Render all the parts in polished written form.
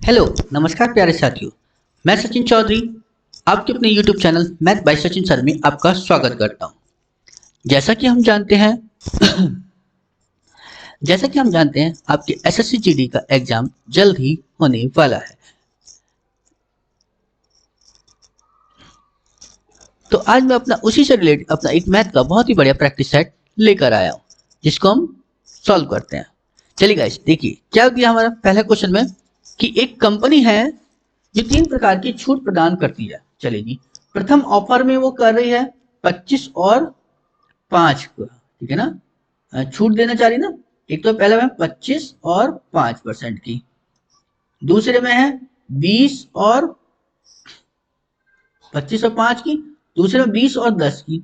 Hello नमस्कार प्यारे साथियों। मैं सचिन चौधरी आपके अपने YouTube channel math bye Sachin sir में आपका स्वागत करता हूं। जैसा कि हम जानते हैं जैसा कि हम जानते हैं आपके एसएससी जीडी का एग्जाम जल्द ही होने वाला है। तो आज मैं अपना उसी से रिलेटेड अपना एक मैथ का बहुत ही बढ़िया प्रैक्टिस सेट लेकर आया हूं, जिसको हम सॉल्व करते हैं। चलिए गाइस देखिए क्या दिया हमारा पहले क्वेश्चन में कि एक कंपनी है जो 3 प्रकार की छूट प्रदान करती है। चलिए जी, प्रथम ऑफर में वो कर रही है 25 और 5 को, ठीक है ना, छूट देना चाह रही ना। एक तो पहले में 25 और 5% की, दूसरे में है 20 और 25 और 5 की, दूसरे में 20 और 10 की,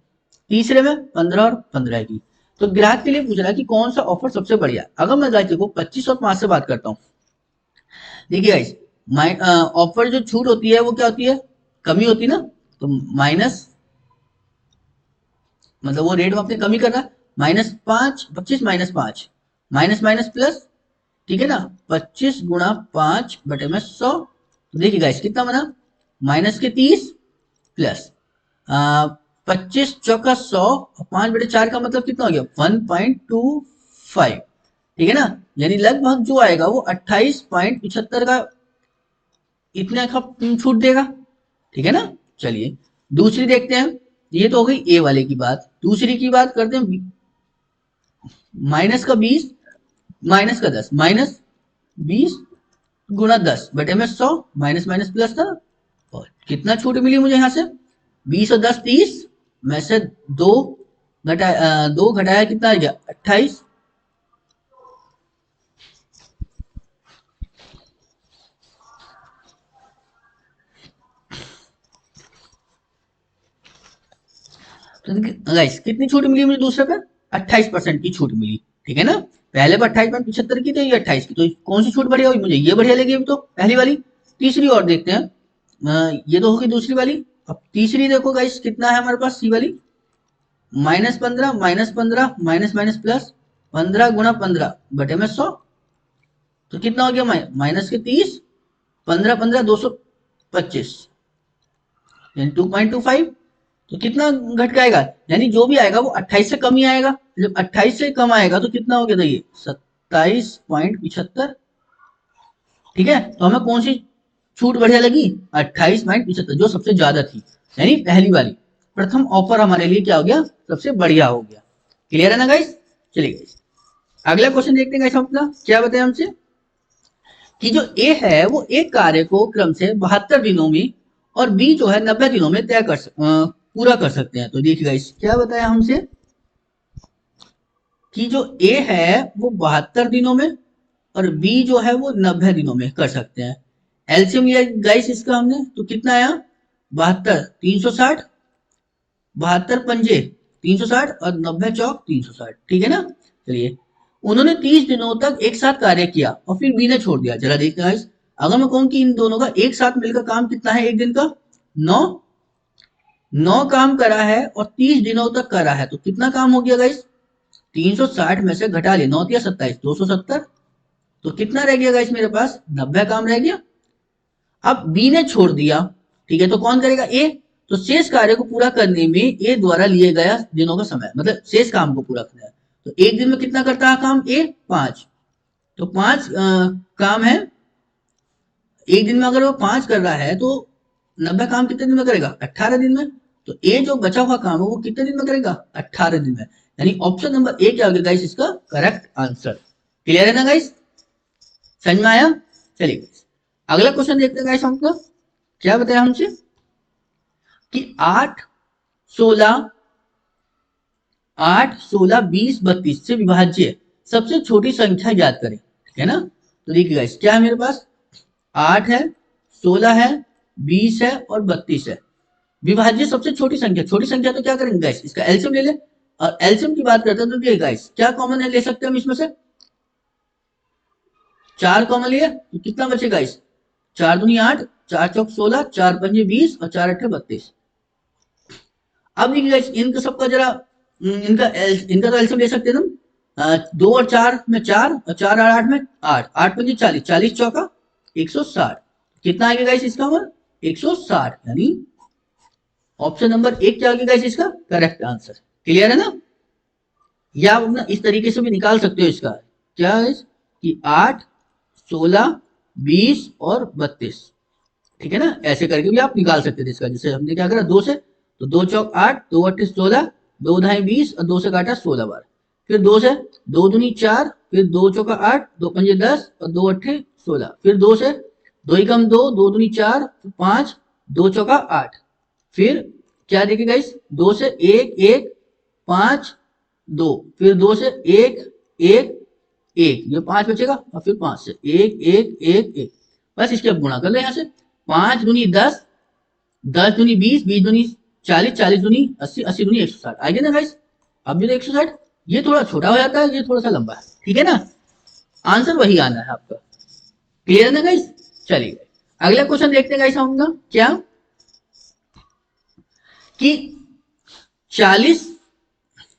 तीसरे में 15 और 15 की। तो ग्राहक के लिए पूछ रहा है कि कौन सा ऑफर सबसे बढ़िया। अगर मैं गाइस को 25 और 5 से बात करता हूँ, देखिए गाइस ऑफर जो छूट होती है वो क्या होती है, कमी होती है ना। तो माइनस मतलब वो रेट में अपने कमी कर रहा है, -5 25 -5 माइनस माइनस प्लस, ठीक है ना। 25 गुणा 5 बटे में 100। तो देखिए गाइस कितना बना, माइनस के 30 प्लस 25 चौका 100 और 5/4 का मतलब कितना हो गया 1.25, ठीक है ना। यानी लगभग जो आएगा वो 28.75 का इतने का छूट देगा, ठीक है ना। चलिए दूसरी देखते हैं। ये तो हो गई ए वाले की बात। दूसरी की बात करते हैं, माइनस का 20 माइनस का 10 -20 गुणा 10 बटे में 100 माइनस माइनस प्लस था। और कितना छूट मिली मुझे यहाँ से 20 और 10 30 में से 2 घटाया कितना आ गया 28। तो गाइस कितनी छूट मिली मुझे दूसरे पे 28% की छूट मिली, ठीक है ना। पहले पर 28.75 की थी, ये 28 की। तो कौन सी छूट बढ़िया हुई, मुझे ये बढ़िया लगी अभी तो पहली वाली। तीसरी और देखते हैं, ये तो होगी दूसरी वाली। अब तीसरी देखो गाइस कितना है हमारे पास, सी वाली -15 -15 माइनस माइनस प्लस 15 गुणा 15 बटे में 100। तो कितना हो गया माइनस के 30 15 15 225 यानी 2.25। तो कितना घट जाएगा, यानी जो भी आएगा वो 28 से कम ही आएगा। जब 28 से कम आएगा तो कितना हो गया था ये 27.75, ठीक है। तो हमें कौन सी छूट बढ़िया लगी 28.75, जो सबसे ज्यादा थी, यानी पहली वाली प्रथम ऑफर हमारे लिए क्या हो गया सबसे बढ़िया हो गया। क्लियर है ना गाइस। चलिए गाइस अगला क्वेश्चन देखते हैं गाइस। अपना क्या बताया हमसे कि जो ए है वो एक कार्य को क्रम से 72 दिनों में और बी जो है 90 दिनों में पूरा कर सकते हैं। तो देखिए गाइस क्या बताया हमसे कि जो ए है वो 72 दिनों में और बी जो है वो 90 दिनों में कर सकते हैं। एलसीएम लिया गाइस इसका हमने, तो कितना आया 72 360, 72 पंजे 360 और 90 चौक 360, ठीक है ना। चलिए उन्होंने 30 दिनों तक एक साथ कार्य किया और फिर बी ने छोड़ दिया। जरा देखते हैं, अगर मैं कहूं कि इन दोनों का एक साथ मिलकर काम कितना है एक दिन का 9 काम करा है और 30 दिनों तक करा है, तो कितना काम हो गया गाइस 360 में से घटा लिए 9 या 27 270। तो कितना रह गया गाइस मेरे पास 90 काम रह गया। अब बी ने छोड़ दिया, ठीक है, तो कौन करेगा ए। तो शेष कार्य को पूरा करने में ए द्वारा लिए गया दिनों का समय, मतलब शेष काम को पूरा करना है। तो एक दिन में कितना करता है काम ए 5, तो 5 काम है एक दिन में। अगर वो 5 कर रहा है तो 90 काम कितने दिन में करेगा 18 दिन में। तो ए जो बचा हुआ काम है वो कितने दिन में करेगा 18 दिन में। यानी ऑप्शन नंबर ए क्या होगा गाइस इसका करेक्ट आंसर। क्लियर है ना गाइस, समझ में आया। चलिए अगला क्वेश्चन देखते हैं गाइस। हमको क्या बताया हमसे कि 8 16 20 32 से विभाज्य सबसे छोटी संख्या याद करें, ठीक है ना। तो देखिए गाइस क्या है मेरे पास 8 है 16 है 20 है और 32 है। विभाज्य सबसे छोटी संख्या, छोटी संख्या तो क्या करेंगे गाइस इसका एलसीएम ले ले। और एलसीएम की बात करते हैं तो देखिए गाइस क्या कॉमन है ले सकते हैं हम इसमें से 4 कॉमन लिया तो कितना बचेगा गाइस 4 दूनी 8 4 चौक 16 4 पंजे 20 और 4 अट्ठे 32। अब देखिए गाइस इनका सबका जरा इनका तो एलसीएम ले सकते हैं हम 2 और 4 में 4 और 4 और 8 में 8 8 पंजे 40 40 चौका 160। कितना आ गया गाइस इसका आंसर? 160, यानी ऑप्शन नंबर 1 क्या आ गया गाइस इसका करेक्ट आंसर। क्लियर है ना? या आप अपना इस तरीके से भी निकाल सकते हो इसका, क्या है कि 8, 16, 20 और 32, ठीक है ना, ऐसे करके भी आप निकाल सकते थे इसका। जैसे हमने क्या करा, 2 से, तो 2 चौक 8, 2 अट्ठे 16, 2 ढाई 20 और 2 से काटा 16 बार। फिर 2 से, 2 दूनी 4, फिर 2 चौका 8, 2 पंजे 10 और 2 अट्ठे 16। फिर 2 से, 2 ही कम 2, 2 दूनी 4, 5, 2 चौका 8। फिर क्या देखिए गाइस, 2 से 1 1 5 2, फिर 2 से 1 1 1, ये 5 बचेगा, और फिर 5 से 1 1 1 1। बस इसके अब गुणा कर लो यहाँ से, 5 दूनी 10, 10 दूनी 20, 20 दूनी 40, 40 दूनी 80, 80 दूनी 160। आ गया ना गाइस? अब भी तो 160, ये थोड़ा छोटा हो जाता है, ये थोड़ा सा लंबा है, ठीक है ना? आंसर वही आना है आपका। क्लियर है ना गाइस? चलिए अगला क्वेश्चन देखते हैं गाइस हम लोग, क्या कि 40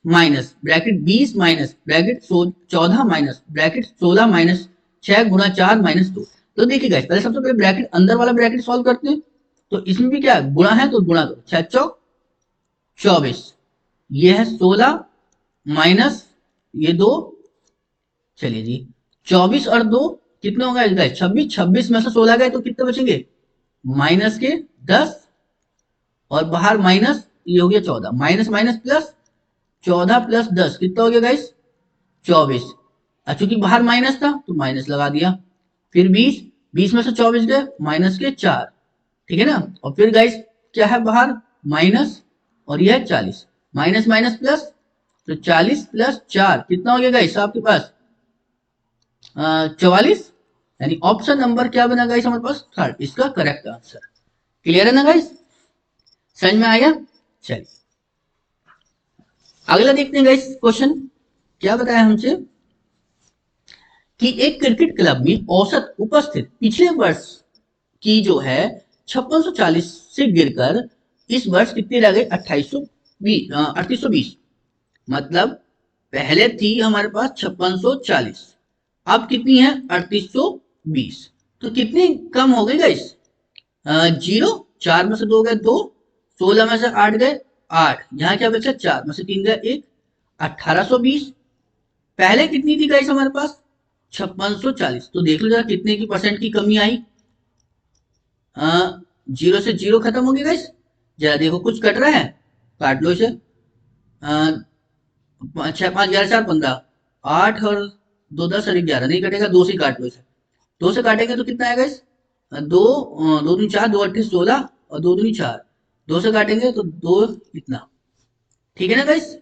minus bracket 20 minus bracket 14 minus bracket 16 minus 6 गुणा 4 माइनस 2। तो देखिए गाइस, पहले सबसे पहले ब्रैकेट अंदर वाला ब्रैकेट सॉल्व करते हैं। तो इसमें भी क्या गुणा है, तो गुणा करो, 6 चौक 24, ये है 16 माइनस ये 2, चलिए जी 24 और 2 कितने हो गए गाइस? 26, 26 में से 16 गए तो कितने बचेंगे? माइनस के 10, और बाहर माइनस, ये हो गया 14, माइनस माइनस प्लस, 14 प्लस 10 कितना हो गया गाइस? 24। चूंकि बाहर माइनस था तो माइनस लगा दिया। फिर 20, 20 में से 24 गए, माइनस के 4, ठीक है ना? और फिर गाइस क्या है बाहर? माइनस, और यह है 40, माइनस माइनस प्लस, तो 40 प्लस 4 कितना हो गया गाइस आपके पास? 44, यानी ऑप्शन नंबर क्या बना गाइस हमारे पास? थर्ड, इसका करेक्ट आंसर। क्लियर है ना गाइस? समझ में आया? चलिए अगला देखते हैं गाइस क्वेश्चन, क्या बताया हमसे कि एक क्रिकेट क्लब में औसत उपस्थित पिछले वर्ष की जो है 5640 से गिरकर इस वर्ष कितनी रह गई? 3820। मतलब पहले थी हमारे पास 5640, अब कितनी है? 3820। तो कितनी कम हो गई गाइस? 0, 4 में से 2 गए 2, 16 में से 8 गए 8, यहाँ क्या बचा? 4 में से 3 गए 1, 1820। पहले कितनी थी गाइस हमारे पास? 5640। तो देख लो जरा कितने की परसेंट की कमी आई। 0 से 0 खत्म हो गया गाइस, जरा देखो कुछ कट रहा है, काट लो इसे। 6 5 11 4 15, 8 और 2 10 और 11 नहीं कटेगा, 2 से काट लो इसे। 2 से काटेंगे तो कितना आएगा इस? 2 2 दूनी 4, 2 अट्ठे 16 और 2 दूनी 4, 2 से काटेंगे तो 2 इतना, ठीक है ना गाइस?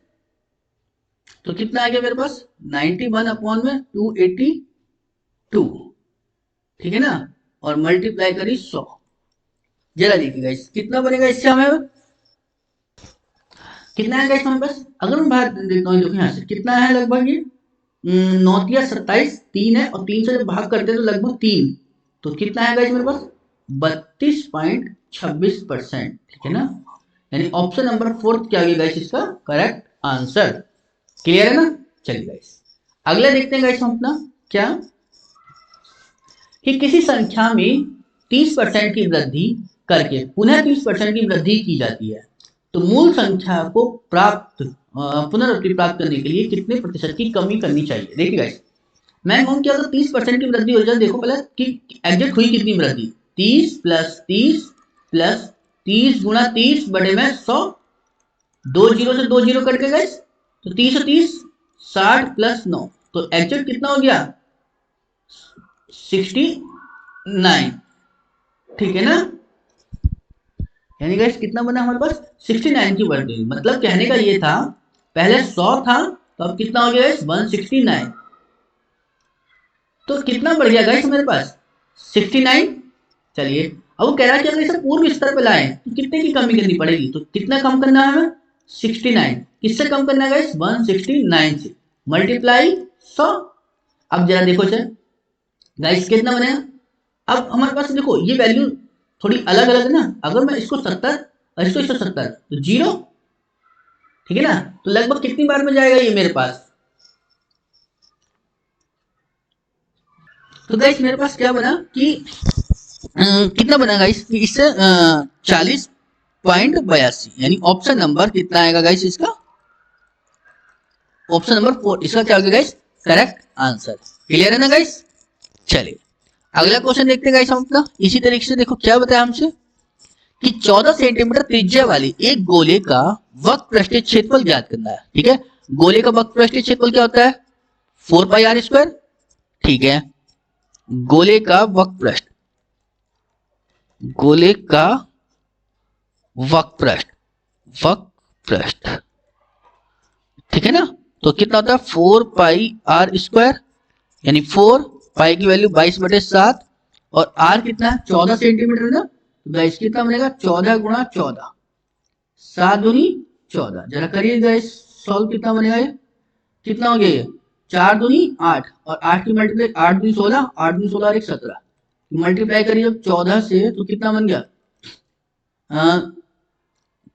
तो कितना आ गया मेरे पास? 91 अपॉन में 282, ठीक है ना? और मल्टीप्लाई करी 100। जरा देखिए गाइस कितना बनेगा इससे हमें, कितना है गाइस हमारे पास? अगर मैं भाग देता हूँ देखो यहाँ से कितना है लगभग ये 9 27, 3 है, और 3 से जब भाग करते हैं तो लगभग 3, तो कितना है गाइस मेरे पास? 32.26%, ठीक है ना? यानी ऑप्शन नंबर 4 क्या होगी गाइस इसका करेक्ट आंसर। क्लियर है ना? चलिए गाइस अगला देखते हैं गाइस हम अपना, क्या कि किसी संख्या में 30% की वृद्धि करके पुनः 30% की वृद्धि की जाती है, तो मूल संख्या को प्राप्त पुनरावृत्ति प्राप्त करने के लिए कितने प्रतिशत की कमी करनी चाहिए? देखिए गाइस, मैं कहूँ कि अगर 30% की वृद्धि हो जाए, देखो पहले कि एग्जैक्ट हुई कितनी वृद्धि? 30 प्लस 30 प्लस 30 गुणा 30 बटे में 100, 2 जीरो से 2 जीरो कट के गाइस, तो 30 और 30 60 प्लस 9, तो एग्जैक्ट कितना हो गया? 69, ठीक है ना? यानी गाइस कितना बना हमारे पास? 69 की वर्डिंग। मतलब कहने का ये था पहले 100 था, तो अब कितना हो गया गाइस? 169। तो कितना बढ़ गया गाइस हमारे पास? 69। चलिए अब वो कह रहा है कि अगर इसे पूर्व स्तर पे लाएं तो कितने की कमी करनी पड़ेगी? तो कितना कम करना है हमें? 69। किससे कम करना है गाइस? 169 से मल्टीप्लाई 100। अब जरा देखो सर गाइस कितना बनेगा? अब हमारे पास देखो ये वैल्यू थोड़ी अलग अलग है ना, अगर मैं इसको 70 और इसको 170 तो 0, ठीक है ना? तो लगभग कितनी बार में जाएगा ये मेरे पास? तो गाइस मेरे पास क्या बना कि कितना बना गाइस इससे 40.82 यानी ऑप्शन नंबर कितना आएगा गाइस इसका, ऑप्शन नंबर 4 इसका क्या होगा गाइस करेक्ट आंसर। क्लियर है ना गाइस। चलिए अगला क्वेश्चन देखते हैं गाइस हम अपना इसी तरीके से। देखो क्या बताया हमसे कि 14 सेंटीमीटर त्रिज्या वाली एक गोले का वक्र पृष्ठीय क्षेत्रफल ज्ञात करना है। ठीक है, गोले का वक्र पृष्ठीय क्षेत्रफल क्या होता है 4 पाई आर स्क्वायर। ठीक है, गोले का वक्र पृष्ठ, गोले का वक्र पृष्ठ ठीक है ना, तो कितना होता है 4 पाई आर स्क्वायर यानी 4 पाई की वैल्यू 22/7 और आर कितना है 14 सेंटीमीटर ना, तो गाइस कितना बनेगा 14 गुणा 14, 7 दूनी 14। जरा करिए गाइस सॉल्व, कितना बनेगा ये, कितना हो गया ये 4 दूनी 8 और 8 की मल्टीप्लाई 8 दूनी 16, 8 दूनी 16 और 1 17, मल्टीप्लाई करिए जब 14 से तो कितना बन गया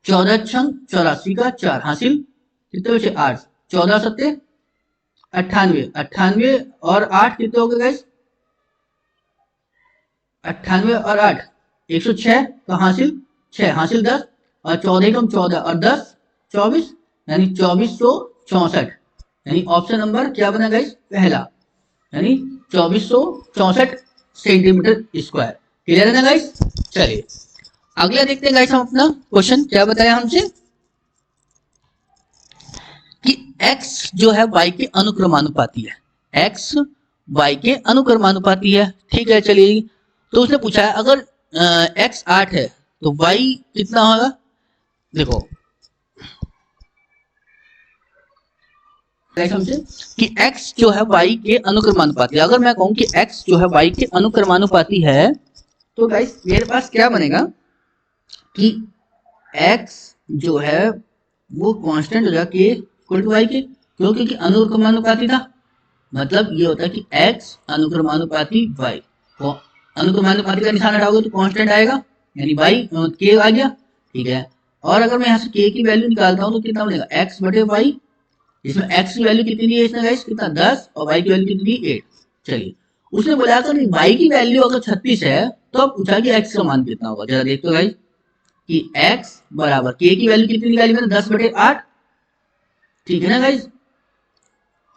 14 छंग 84 का 4 हासिल कितने बचे 8, 14 सत्ते 98, 98 और 8 कितने हो गए गाइस 98 और 8 106 तो हासिल 6 हासिल 10 और 14 कम 14 और 10 24 यानी 2464 यानी ऑप्शन नंबर क्या बना गाइस पहला यानी 2464 सेंटीमीटर स्क्वायर। क्लियर है ना गाइस। चलिए अगला देखते हैं गाइस हम अपना क्वेश्चन क्या बताया हमसे कि x जो है y के अनुक्रमानुपाती है, x y के अनुक्रमानुपाती है। ठीक है, चलिए तो उसने पूछा है अगर x 8 है तो y कितना होगा। देखो हमसे कि x जो है y के अनुक्रमानुपाती, अगर मैं कहूं कि x जो है y के अनुक्रमानुपाती है तो गाइस मेरे पास क्या बनेगा कि x जो है वो कांस्टेंट हो जाएगा k इक्वल टू y के, क्योंकि अनुक्रमानुपाती था, मतलब ये होता है कि x अनुक्रमानुपाती y, तो अनुक्रमानुपाती का निशान हटाओगे तो कांस्टेंट आएगा यानी y k आ गया। ठीक है, और अगर मैं यहाँ से k की वैल्यू निकालता हूँ तो कितना बनेगा x बटे y, इसमें x की वैल्यू कितनी दी है इसने गाइस कितना 10 और y की वैल्यू कितनी दी 8। चलिए उसने बोला अगर y की वैल्यू अगर 36 है तो अब पूछा कि x का मान कितना होगा। जरा देखो गाइस कि x बराबर k की वैल्यू कितनी निकाली मैंने 10/8। ठीक है ना गाइस,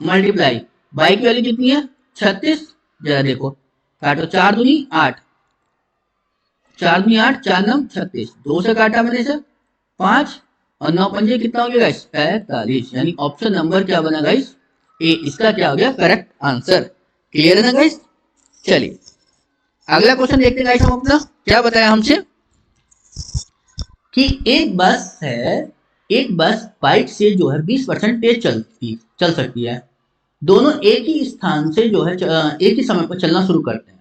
मल्टीप्लाई y की वैल्यू कितनी है 36। जरा देखो काटो 4 दूनी 8, 4 दूनी 8, 4 9 36, 2 से काटा मैंने से 5 और 9 पंजे कितना हो गया गाइस 45, यानी ऑप्शन नंबर क्या बना गाइस ए, इसका क्या हो गया करेक्ट आंसर। क्लियर है ना गाइस। चलिए अगला क्वेश्चन देखते हैं गाइस हम अपना क्या बताया हमसे कि एक बस है, एक बस बाइक से जो है 20% तेज चल सकती है। दोनों एक ही स्थान से जो है एक ही समय पर चलना शुरू करते हैं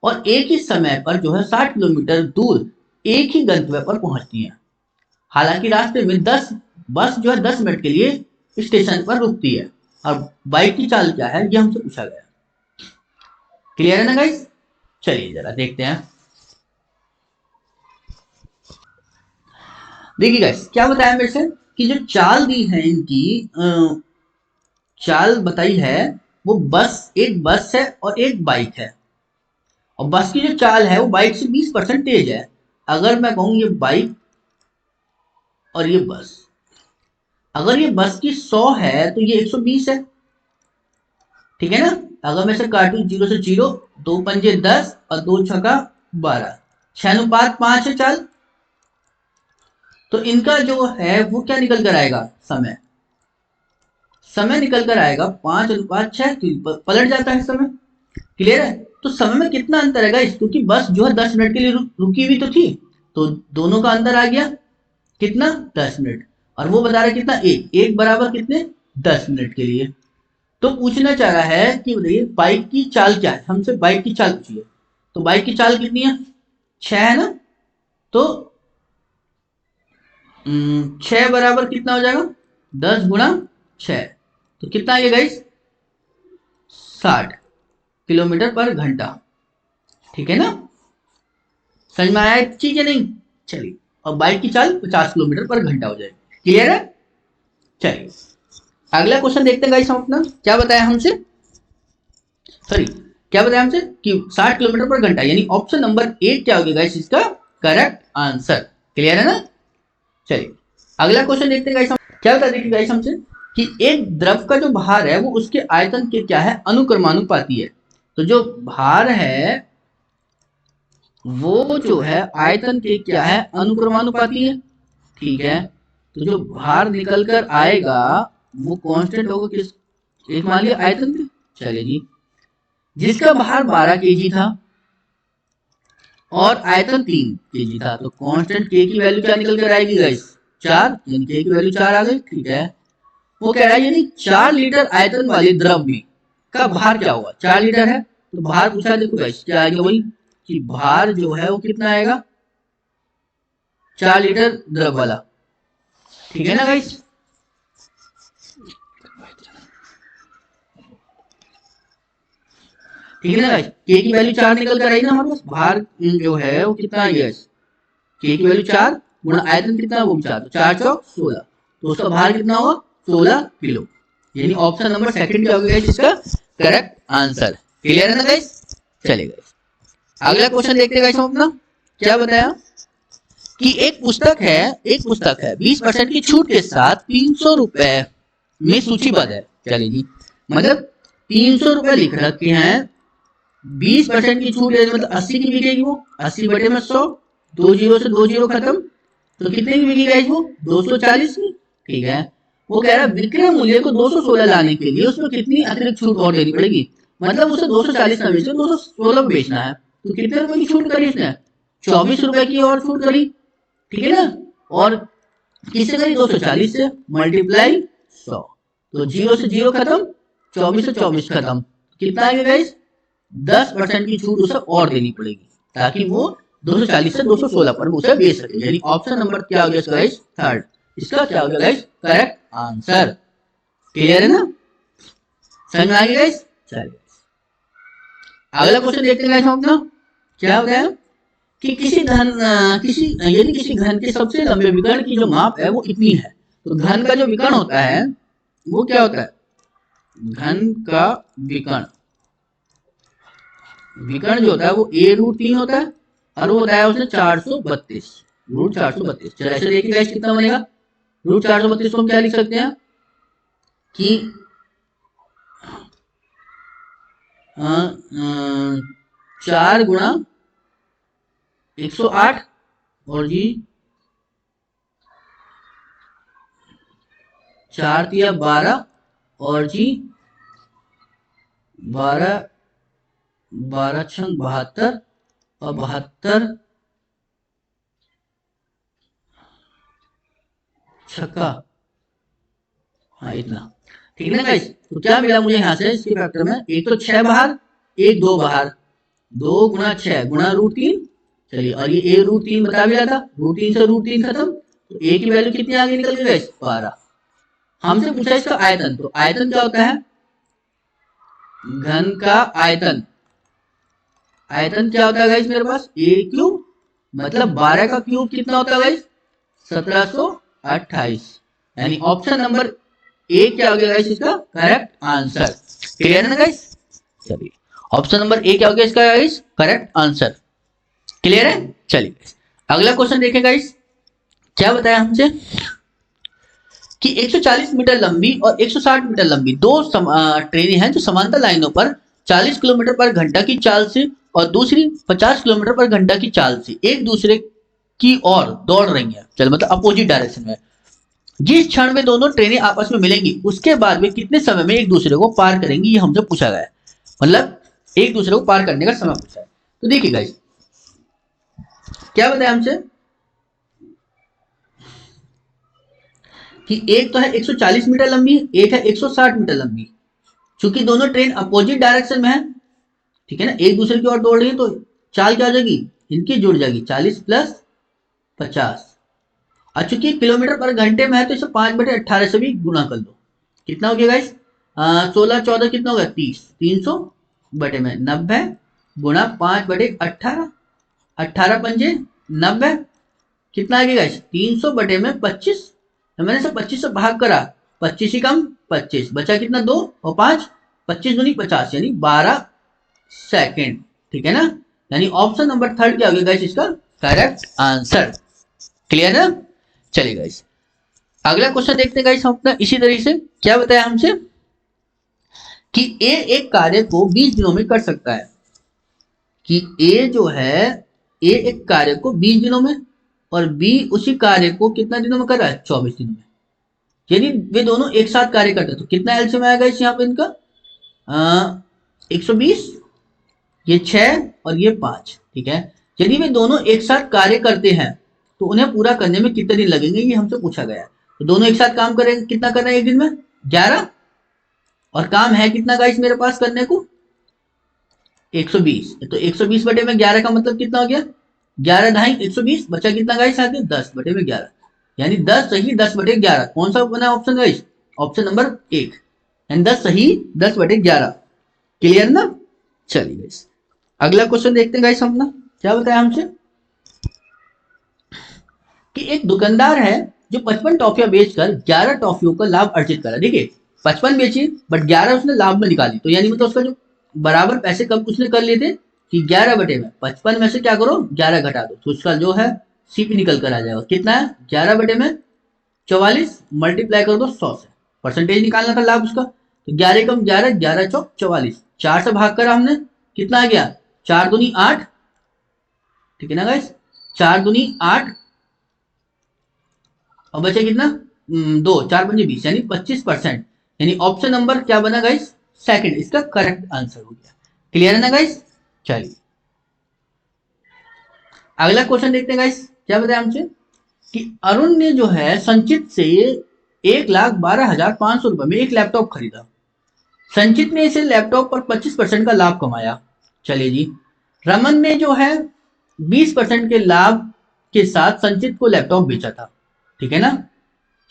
और एक ही समय पर जो है 60 किलोमीटर दूर एक ही गंतव्य पर पहुंचती हैं। हालांकि रास्ते में 10 बस जो है 10 मिनट के लिए स्टेशन पर रुकती है और बाइक की चाल क्या है ये हमसे पूछा गया। क्लियर है ना गाइस। चलिए जरा देखते हैं। देखिए गाइस क्या बताया मेरे से कि जो चाल दी है इनकी चाल बताई है वो बस, एक बस है और एक बाइक है और बस की जो चाल है वो बाइक से 20% तेज है। अगर मैं कहूं ये बाइक और ये बस, अगर ये बस की 100 है तो ये 120 है। ठीक है ना, अगर मैं इसे काटू 0 से 0, 2 पंजे 10 और 2 छक्का 12, 6:5 है चाल, तो इनका जो है वो क्या निकल कर आएगा समय, समय निकल कर आएगा 5:6, पलट जाता है समय। क्लियर है, तो समय में कितना अंतर है गाइस, क्योंकि बस जो है 10 मिनट के लिए रुकी हुई तो थी, तो दोनों का अंतर आ गया कितना 10 मिनट, और वो बता रहा है कितना एक बराबर कितने 10 मिनट के लिए। तो पूछना चाह रहा है कि बताइए बाइक की चाल क्या है, हमसे बाइक की चाल पूछिए, तो बाइक की चाल कितनी है 6 है ना, तो 6 बराबर कितना हो जाएगा 10 गुणा 6, तो कितना आएगा गाइस 60 किलोमीटर पर घंटा। ठीक है ना, समझ में आया चीज है नहीं। चलिए और बाइक की चाल 50 किलोमीटर पर घंटा हो जाएगी। क्लियर है। चलिए अगला क्वेश्चन देखते हैं गाइस हम अपना क्या बताया हमसे, सॉरी क्या बताया हमसे कि 60 किलोमीटर पर घंटा, यानी ऑप्शन नंबर 8 क्या होगा गाइस इसका करेक्ट आंसर। क्लियर है ना? चलिए अगला क्वेश्चन देखते हैं गाइस। क्या बता देखिए गाइस हमसे कि एक द्रव का जो भार है वो उसके आयतन के क्या है अनुक्रमानुपाती है। तो जो भार है वो जो है आयतन के क्या है अनुक्रमानुपाती है। ठीक है, तो जो भार निकल कर आएगा वो कांस्टेंट होगा किस, एक मान लिया आयतन पे। चलिए जी, जिसका भार 12 केजी था और आयतन 3 केजी था, तो कांस्टेंट के की वैल्यू क्या निकल कर आएगी गाइस 4, यानी के की वैल्यू 4 आ गई। ठीक है, वो कह रहा है यानी 4 लीटर आयतन वाले द्रव में का भार क्या होगा। 4 लीटर है तो भार पूछा, देखो गाइस क्या आएगा वही कि भार जो है वो कितना आएगा 4 लीटर द्रव वाला। ठीक है ना गाइस? ठीक है ना गाइस, के की वैल्यू 4 निकल कर आई ना हमारे पास, भार जो है वो कितना आई गाइस, के की वैल्यू 4 गुणा आयतन कितना वो 4, तो 4 चौक 16, तो उसका भार कितना होगा 16 किलो, यानी ऑप्शन नंबर सेकंड क्या होगा गाइस इसका करेक्ट आंसर। क्लियर है ना गाइस? चलेगा अगला क्वेश्चन देखते हैं गाइस हम अपना। क्या बताया कि एक पुस्तक है 20% की छूट के साथ 300 रुपए में सूचीबद्ध है। चलिए जी, मतलब 300 रुपए लिख रखे हैं, 20% की छूट है मतलब 80 की बिकेगी वो, 80 बटे में 100, 2 जीरो से 2 जीरो खत्म, तो कितने की बिकी गाइस वो 240 की। ठीक है, वो कह रहा है विक्रय मूल्य को 216 लाने के लिए उसमें कितनी अतिरिक्त छूट और देनी पड़ेगी, मतलब उसे 240 में बेचना 216 में बेचना है, तो कितने रुपए की छूट करी उसने 24 रुपए की और छूट करी। ठीक है ना, और किससे करी 240 से मल्टीप्लाई 100, तो जीरो से जीरो खत्म, 24 से 24 खत्म, कितना आएगा गाइस 10% की छूट उसे और देनी पड़ेगी ताकि वो 240 से 216 पर उसे बेच सके, यानी ऑप्शन नंबर क्या हो गया गाइस थर्ड, इसका क्या हो गया गाइस करेक्ट आंसर। क्लियर है ना, समझ में आ गया गाइस? चलिए अगला क्वेश्चन देखते हैं गाइस हम अपना। क्या बताया कि किसी घन के सबसे लंबे विकर्ण की जो माप है वो इतनी है, तो घन का जो विकर्ण होता है वो क्या होता है, घन का विकर्ण विकर्ण जो होता है वो a रूट 3 होता है, और वो बताया उसने 432 रूट 432। चलो ऐसे देखिए गाइस कितना बनेगा, रूट 432 को हम क्या लिख सकते हैं कि 4 गुणा 108 और जी 4 तिया 12 और जी 12 12 छंग 72 और 72 छक्का, हाँ इतना। ठीक है ना गाइस, तो क्या मिला मुझे यहाँ से इसके फैक्टर में, एक तो 6 बाहर एक 2 बाहर, 2 गुणा 6 गुणा रूट 3। चलिए और ये a रूट 3 बता भी रहा था, रूट 3 से रूट 3 खत्म, तो a की वैल्यू कितनी आगे निकल गई गाइस 12। हमसे पूछा इसका आयतन, तो आयतन क्या होता है घन का आयतन, आयतन क्या होता है गाइस मेरे पास a क्यूब, मतलब 12 का क्यूब कितना होता है गाइस 1728, यानी ऑप्शन नंबर ए क्या हो गया गाइस इसका करेक्ट आंसर। क्लियर है ना गाइस? चलिए ऑप्शन नंबर ए क्या हो गया इसका गाइस करेक्ट आंसर। क्लियर है? चलिए अगला क्वेश्चन देखें गाइस। क्या बताया हमसे कि 140 मीटर लंबी और 160 मीटर लंबी दो ट्रेनें हैं जो समांतर लाइनों पर 40 किलोमीटर पर घंटा की चाल से और दूसरी 50 किलोमीटर पर घंटा की चाल से एक दूसरे की ओर दौड़ रही हैं, चल मतलब अपोजिट डायरेक्शन में। जिस क्षण में दोनों ट्रेनें आपस में मिलेंगी उसके बाद वे कितने समय में एक दूसरे को पार करेंगी, ये हमसे पूछा गया है, मतलब एक दूसरे को पार करने का समय पूछा है। तो देखिए गाइस क्या बताया हमसे कि एक तो है 140 मीटर लंबी, एक है 160 मीटर लंबी, चूंकि दोनों ट्रेन अपोजिट डायरेक्शन में है, ठीक है ना, एक दूसरे की ओर दौड़ रही है, तो चाल क्या हो जाएगी इनकी जुड़ जाएगी 40 प्लस 50, और चूंकि किलोमीटर पर घंटे में है तो इसे 5/18 से भी गुणा कर दो, कितना हो गया गाइस 16 14 कितना होगा 30, 300 बटे में 90 गुणा 5/18, 18 पंजे 90, कितना आ गया गाइस 300 बटे में 25, मैंने सब 25 से भाग करा, 25 ही कम 25 बचा कितना 2 और 5 25 दूनी 50, यानी 12 सेकंड, ठीक है ना। यानी ऑप्शन नंबर थर्ड क्या हो गया गाइस इसका करेक्ट आंसर। क्लियर है। चलिए गाइस अगला क्वेश्चन देखते हैं गाइस हम अपना इसी तरीके से। क्या बताया हमसे कि ए एक कार्य को 20 दिनों में कर सकता है, कि ए जो है ए एक कार्य को 20 दिनों में और बी उसी कार्य को कितना दिनों में कर रहा है 24 दिनों में। यदि वे दोनों एक साथ कार्य करते हैं तो कितना एलसीएम आएगा इस यहाँ पे इनका 120, ये 6 और ये 5, ठीक है। यदि वे दोनों एक साथ कार्य करते हैं तो उन्हें पूरा करने में कितने दिन लगेंगे ये हमसे पूछा गया है। तो दोनों एक साथ काम करेंगे, कितना कर रहे हैं एक दिन में 11, और काम है कितना गाइस मेरे पास करने को 120। तो 120 बटे में 11 का मतलब कितना हो गया 11 ढाई 120, बचा कितना गाइस आगे 10 बटे में 11, यानी 10 सही 10 बटे 11। कौन सा बना ऑप्शन गाइस ऑप्शन नंबर 1, यानी 10 सही 10 बटे 11। क्लियर ना। चलिए गाइस अगला क्वेश्चन देखते हैं गाइस अपना। क्या बताया हमसे कि एक दुकानदार है जो 55 टॉफियां बेचकर 11 टॉफियों का लाभ अर्जित करा। देखिए 55 बेची बट 11 उसने लाभ में निकाली, तो यानी मतलब उसका जो बराबर पैसे कब उसने कर लिए थे कि 11 बटे में 55 में से क्या करो 11 घटा दो, तो उसका जो है सीपी निकल कर आ जाएगा कितना है 11 बटे में 44 मल्टीप्लाई कर दो 100 से, परसेंटेज निकालना था लाभ उसका। तो 11 कम 11, 11 चौक 44, 4 से भाग करा हमने कितना आ गया 4 दूनी 8, ठीक है ना गाइस 4 दूनी 8 और बचे कितना 2, 4 पंजे 20, यानी 25%। यानी ऑप्शन नंबर क्या बना गाइस सेकंड इसका करेक्ट आंसर हो गया। क्लियर है ना गाइस। चलिए अगला क्वेश्चन देखते हैं गाइस। क्या बताया हमसे कि अरुण ने जो है संचित से 1,12,500 रुपए में एक लैपटॉप खरीदा। संचित ने इसे लैपटॉप पर 25% का लाभ कमाया। चलिए जी रमन ने जो है 20% के लाभ के साथ संचित को लैपटॉप बेचा था, ठीक है ना।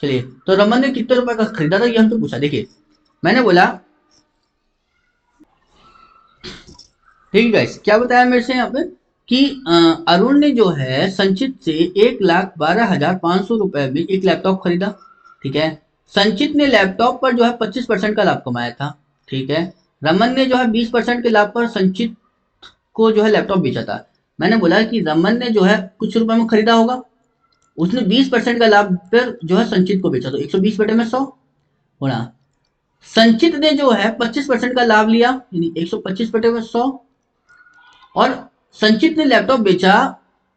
चलिए तो रमन ने कितने रुपए का खरीदा था ये हमसे पूछा। देखिए मैंने बोला ठीक है गाइस क्या बताया मेरे से यहाँ पे कि अरुण ने जो है संचित से 1,12,500 रुपए में एक लैपटॉप खरीदा, ठीक है। संचित ने लैपटॉप पर जो है 25% का लाभ कमाया था, ठीक है। रमन ने जो है 20% के लाभ पर संचित को जो है लैपटॉप बेचा था। मैंने बोला कि रमन ने जो है कुछ रुपए में खरीदा होगा, उसने 20% का लाभ पर जो है संचित को बेचा, तो 120 बटे में 100 होना। संचित ने जो है 25% का लाभ लिया यानी 125 बटे में 100, और संचित ने लैपटॉप बेचा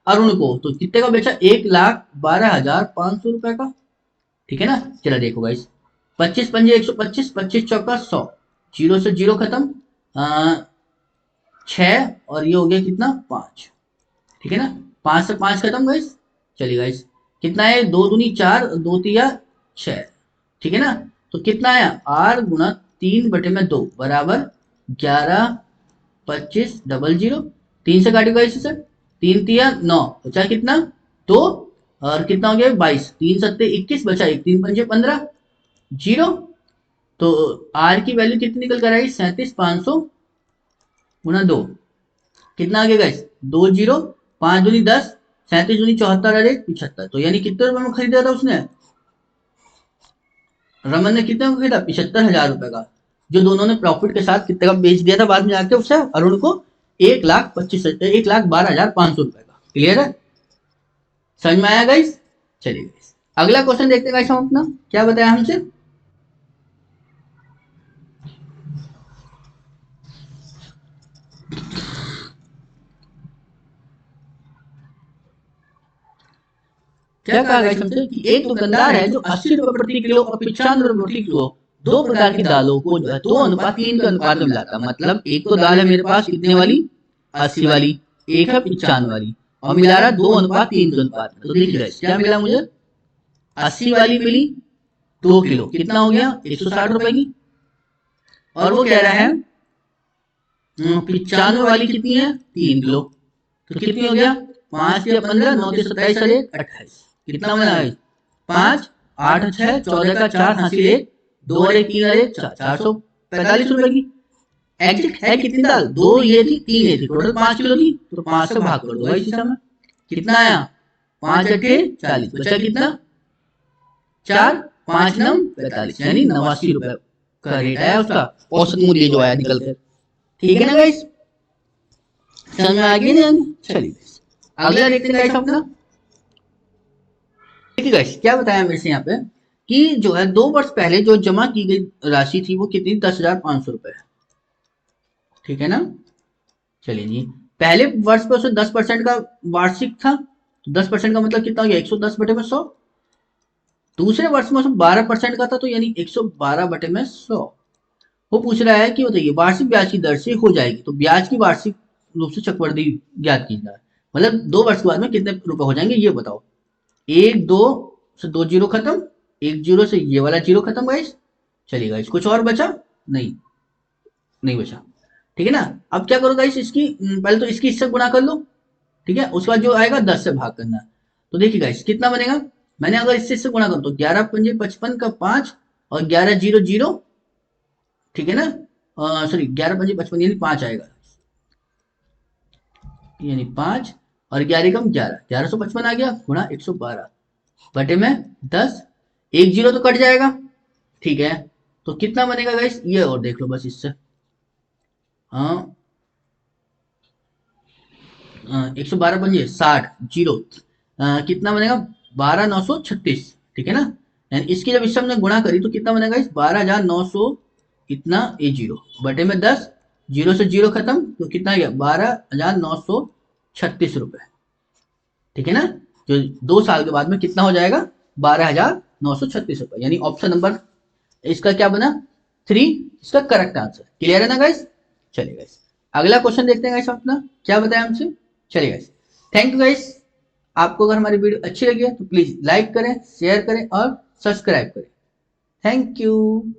अरुण को, तो कितने का बेचा 1,12,500 रुपए का, ठीक है ना। चला देखो गाइस 25 पंजे 125, 25 चौका 100, जीरो से जीरो खत्म 6 और ये हो गया कितना 5, ठीक है ना। 5 से 5 खत्म गाइस। चलिए गाइस कितना है 2 दूनी 4, 2 तिया 6, ठीक है ना। तो कितना आया r गुणा 3 बटे में 2 बराबर 11 25 डबल 0, 3 से काटेगा इसे सर 3 तिया 9, बचा कितना 2 और कितना हो गया 22, 3 सत्ते 21, बचा 1 3 पंजे 15 जीरो। तो r की वैल्यू कितनी निकल कर आई 37,500 गुना 2, कितना आ गया गाइस 2 जीरो 5 दूनी 10, 37 दूनी 74 और 1 75, तो यानी कितने रुपए में खरीदा था उसने रमन ने कितने में खरीदा 75,000 रुपए का, जो दोनों ने प्रॉफिट के साथ कितने का बेच दिया था बाद में जाके उसे अरुण को 1,12,500 रुपए का। क्लियर है समझ में आया गाइस। चलिए गाइस अगला क्वेश्चन देखते हैं गाइस हम अपना। क्या बताया हमसे क्या कहा गाइस हमसे कि एक दुकानदार है जो 80 रुपए प्रति किलो और 95 रुपए प्रति किलो दो प्रकार की दालों को जो है 2:3 के अनुपात में मिलाता है। मतलब एक तो दाल है मेरे पास कितने वाली 80 वाली, एक है 95 वाली, और मिला रहा 2:3 के अनुपात में। तो देखिए गाइस क्या मिला मुझे 80 वाली मिली 2 किलो, कितना हो गया 160 रुपए की, और वो कह रहा है 95 वाली कितनी है 3 किलो, तो कितनी हो गया 5 या 15 9 के 27 और 1 28, कितना बना है 5 8 6 14 का 4 हासिल 1 2 और 1 3 और 1 445 रुपए की। एग्जैक्ट है कितनी दाल 2 ये थी 3 ये थी, टोटल 5 किलो थी, तो 5 से भाग कर दो इसी समय कितना आया 5 अट्ठे 40, बचा कितना 4 5 9 45, यानी 89 रुपए का रेट आया उसका औसत मूल्य जो आया निकल कर। ठीक है ना गाइस। समझ में आ गई नहीं? चलिए अगला देखते हैं गाइस अपना। देखिए गाइस क्या बताया मेरे से यहाँ पे कि जो है 2 वर्ष पहले जो जमा की गई राशि थी वो कितनी, 10,500 रुपए। ठीक है ना। चलिए जी, पहले वर्ष पे उसमें 10% का वार्षिक था, तो 10% का मतलब कितना हो गया, 110/100। दूसरे वर्ष में उसमें 12% का था, तो यानी 112/100। वो पूछ रहा है कि बताइए वार्षिक ब्याज की दर से हो जाएगी, तो ब्याज की वार्षिक रूप से चक्रवृद्धि ज्ञात कीजिए, मतलब 2 वर्ष के बाद में कितने रुपए हो जाएंगे ये बताओ। एक दो से 2 जीरो खत्म, 1 जीरो से ये वाला जीरो खत्म गाइस। चलिए गाइस कुछ और बचा नहीं, नहीं बचा। ठीक है ना। अब क्या करो गाइस, इसकी पहले तो इसकी इससे गुणा कर लो। ठीक है, उसके बाद जो आएगा 10 से भाग करना। तो देखिए गाइस कितना बनेगा, मैंने अगर इससे गुणा कर तो 11 पंजे 55 का 5 और 11 जीरो जीरो। ठीक है ना, सॉरी 11 पंजे 55 यानी 5 आएगा, यानी 5 और 11 कम 11, 1155 आ गया गुणा 112 बटे में 10। 1 जीरो तो कट जाएगा। ठीक है, तो कितना बनेगा गाइस ये और देख लो बस इससे। हाँ 112 पंजे 60 जीरो, कितना बनेगा 12,936। ठीक है ना, यानी इसकी जब इससे हमने गुणा करी तो कितना बनेगा इस 12,900 इतना ए जीरो बटे में 10। जीरो से जीरो खत्म तो कितना गया 12,936 रुपए। ठीक है ना, जो 2 साल के बाद में कितना हो जाएगा 12,936 रुपए, यानी ऑप्शन नंबर इसका क्या बना 3 इसका करेक्ट आंसर। क्लियर है ना गाइस। चलिए गाइस अगला क्वेश्चन देखते हैं गाइस अपना क्या बताया हमसे। चलिए गाइस थैंक यू गाइस। आपको अगर हमारी वीडियो अच्छी लगी है तो प्लीज लाइक करें, शेयर करें और सब्सक्राइब करें। Thank you.